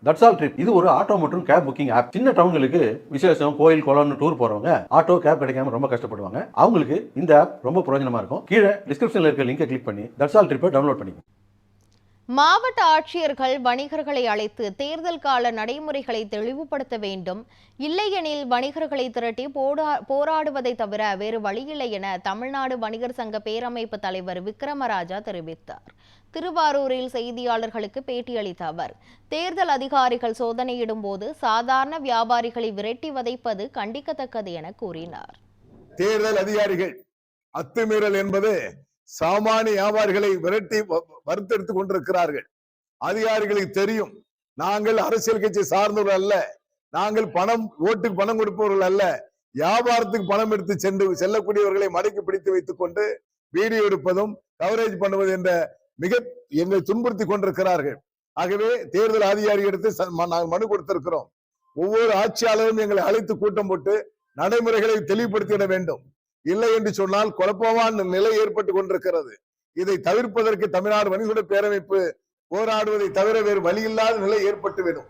That's all trip இது ஒரு auto மற்றும் கேப் புக்கிங் ஆப். சின்ன டவுன்களுக்கு விசேஷம், கோயில், குளம்னு டூர் போறவங்க ஆட்டோ கேப் கிடைக்காம ரொம்ப கஷ்டப்படுவாங்க. அவங்களுக்கு இந்த ஆப் ரொம்ப பிரயோஜனமா இருக்கும். கீழே டிஸ்கிரிப்ஷன்ல இருக்க லிங்கை கிளிக் பண்ணி தட்ஸ் ஆல் ட்ரிப்பை டவுன்லோட் பண்ணிக்கோங்க. மாவட்ட ஆட்சியர்கள் வணிகர்களை அழைத்து தேர்தல் கால நடைமுறைகளை தெளிவுபடுத்த வேண்டும். இல்லையெனில் வணிகர்களை திரட்டி போராடுவதை தவிர வேறு வழியில்லை என தமிழ்நாடு வணிகர் சங்க பேரமைப்பு தலைவர் விக்ரமராஜா தெரிவித்தார். திருவாரூரில் செய்தியாளர்களுக்கு பேட்டியளித்த அவர், தேர்தல் அதிகாரிகள் சோதனையிடும் போது சாதாரண வியாபாரிகளை விரட்டி வதைப்பது கண்டிக்கத்தக்கது என கூறினார். தேர்தல் அதிகாரிகள் அத்துமீறல் என்பது சாமானிய வியாபாரிகளை விரட்டி வறுத்தெடுத்துக் கொண்டிருக்கிறார்கள். அதிகாரிகளுக்கு தெரியும், நாங்கள் அரசியல் கட்சி சார்ந்தவர்கள் அல்ல, நாங்கள் ஓட்டுக்கு பணம் கொடுப்பவர்கள் அல்ல, வியாபாரத்துக்கு பணம் எடுத்து செல்லக்கூடியவர்களை மடக்கி பிடித்து வைத்துக் கொண்டு வீடியோ எடுப்பதும் கவரேஜ் பண்ணுவது என்ற எங்களை துன்புறுத்தி கொண்டிருக்கிறார்கள். ஆகவே தேர்தல் அதிகாரிகளுக்கு நாங்கள் மனு கொடுத்திருக்கிறோம். ஒவ்வொரு ஆட்சியாளரும் எங்களை அழைத்து கூட்டம் போட்டு நடைமுறைகளை தெளிவுபடுத்திட வேண்டும். இல்லை என்று சொன்னால் குழப்பமான நிலை ஏற்பட்டு கொண்டிருக்கிறது. இதை தவிர்ப்பதற்கு தமிழ்நாடு வணிகர் பேரமைப்பு போராடுவதை தவிர வேறு வழியில்லாத நிலை ஏற்பட்டுவிடும்.